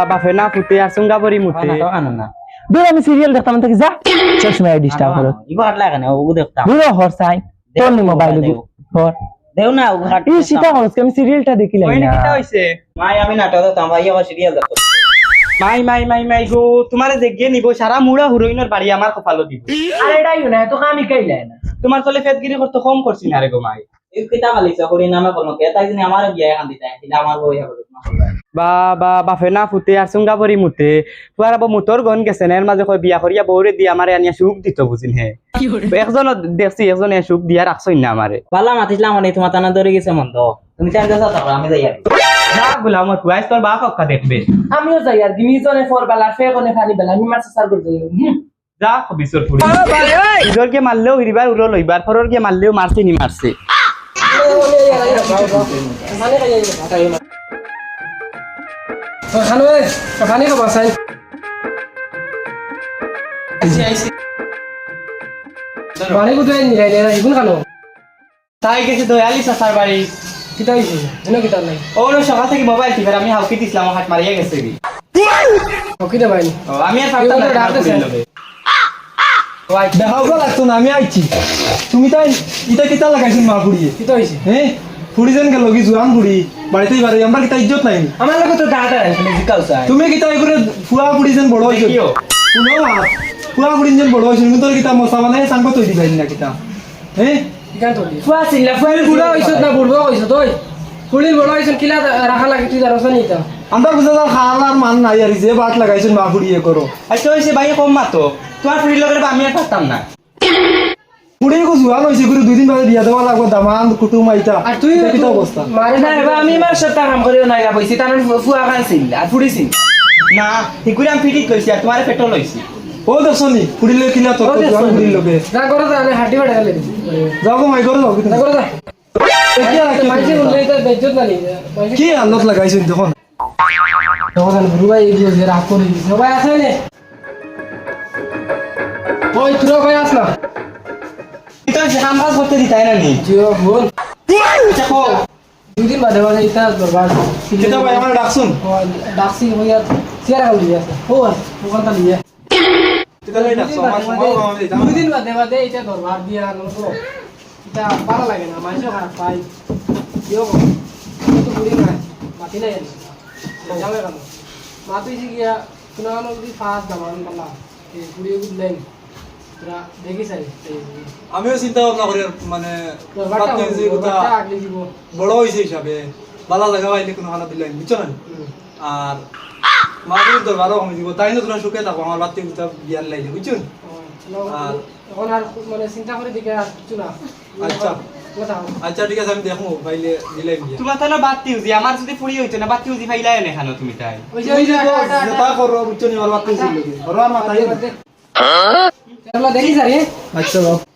বাফে না ফুটে আর সুঙ্গাবরি মুতে না দূর আমি সিরিয়াল দেখতাম থেকে যা সব সময় ডিস্টার্ব করো ইগো হাট লাগে না ও দেখতাম দূর হর সাই তোর নি মোবাইল হর দেও না ও হাট এই সীতা হরস আমি সিরিয়ালটা দেখি ওই না কিটা হইছে মাই আমি নাটক দেখতাম ভাই আমার সিরিয়াল দেখতাম মাই গো তোমারে দেখগে নিব সারা মুড়া হিরোইনের বাড়ি আমার কপালো দিব আরে এটাই না তো আমি কইলাই না তোমার চলে ফেদগিরি করতে কম করছি না রে গো মাই এই কিতাব আলিছে করি নামে কোনো কে তাই জানি আমার বিয়া এখান দিতে কিন্তু আমার বই হবে বাফে না ফুটে আর সুঙ্গাবরি মুতে পুয়ার আবার মুতর গন গেছে না এর মাঝে কই বিয়া করিয়া বউরে দিয়ে আমারে আনিয়া সুখ দিত বুঝিন হে একজন দেখছি একজন সুখ দিয়া রাখছই না আমারে বালা মাতিছিলাম মানে তোমার টানা ধরে গেছে মন তো তুমি চাই যাও তারপর আমি যাই আর না গুলাম তুই তোর বাপ হক্কা দেখবে আমিও যাই আর গিমিজনে ফর বেলা ফে কোনে খালি বেলা আমি মাছ সার করতে যা বিছর ফুড়ি ইজর কে মারলেও হিরিবার উড়ো লইবার ফরর কে মারলেও মারছে নি মারছে খানো এ পানি খাবা সাই পানি কোথায় নি রে ইগুন খানো তাই গেছে দয়ালি সাসার বাড়ি কিতা হইছে এনে কিতা নাই ও সকাল থেকে মোবাইল টিপার আমি হাউকি দিছিলাম হাত মারিয়া গেছে কি ওকিটা বাইনি আমি আর ফাটা না ডাকতেছে দেখাও গো লাগতো না আমি আইছি তুমি তাই ইটা কিতা লাগাইছিস মা ফুড়িয়ে কিতা হইছে হ্যাঁ ফুড়ি যেন গেল কি জোয়ান ফুড়ি বাড়িতেই বাড়ি আমরা কিতা ইজ্জত নাই আমার লগে তো দাদা তুমি জিকাও চাই তুমি কিতা করে ফুয়া ফুড়ি যেন বড় হইছো কিও শুনো মা ফুয়া ফুড়ি যেন বড় হইছো তুমি তোর কিতা মশা বানাই সাঙ্গ তৈ দিবাই না কিতা হ্যাঁ কিকান তো ফুয়া চিল্লা ফুয়া বুড়া হইছো না বুড়বা হইছো তুই ফুড়ির বড় হইছো কিলা রাখা লাগে তুই জানোস নি তা আমরা বুঝা যার খালার মান নাই আর যে বাট লাগাইছেন মা ফুড়িয়ে করো আচ্ছা হইছে ভাই কম মাতো তোমার ফুড়ির লগে আমি আর পারতাম না ফুড়ি কো জোয়ান হইছে করে দুই দিন বাদে বিয়া দেওয়া লাগবে দামান কুটুম আইতা আর তুই কিতা অবস্থা মারে না এবার আমি মার সাথে কাম করিও না গা বইছি তার ফুয়া খাইছিল আর ফুড়িছিল না হিকুরি আমি ফিটিট কইছি আর তোমার পেট্রোল লইছি ও দেখছনি ফুড়িলে কিলা তোর জোয়ান ফুড়ির লগে যা করো যা আমি হাঁটি বাড়া গেলে যাও গো মাই করো যাও যা করো যা মাইছে বললে তো বেজ্জত না নি কি আল্লাহ লাগাইছেন তখন তখন গুরু ভাই এই যে রাগ করে সবাই আছে নে ওই তুই ভাই আস না এটা সে কাম কাজ করতে দিতাই না নি জিও বল দেখো দুই দিন বাদে বাদে ইতা দরবার কিতা ভাই আমার ডাকছুন ডাকছি হইয়া চেয়ার খালি আছে ও ওখানটা নিয়ে কিতা লই ডাকছ আমার সময় কম দিতা দুই দিন বাদে বাদে এটা দরবার দিয়া আনো তো এটা ভালো লাগে না মানুষ খারাপ পাই কেউ তো বুড়ি না মাতি নাই যাবে কেন মাতি গিয়া কোনো যদি ফার্স্ট দামান পালা এই বুড়ি বুঝলেন তোরা দেখি চাই আমিও চিন্তা ভাবনা করি মানে আগলে দিব বড় হয়েছে হিসাবে বালা লাগা পাইলে কোনো খানা দিলাই বুঝছো না আর মাগুর দরবারও কমে দিব তাই না তোরা সুখে থাকো আমার বাতি গুতা বিয়ার লাইলে বুঝছো আর এখন আর মানে চিন্তা করে দিকে আর কিছু না আচ্ছা কথা আচ্ছা ঠিক আছে আমি দেখো পাইলে দিলাই বিয়া তোমার তো না বাতি উজি আমার যদি ফুড়ি হইতো না বাতি উজি ফাইলাই না খানো তুমি তাই ওই তুমি যে যেটা করো বুঝছো নি আমার বাতি ছিল কি করো আর মাথায় দেখি স্যার আচ্ছা বাবা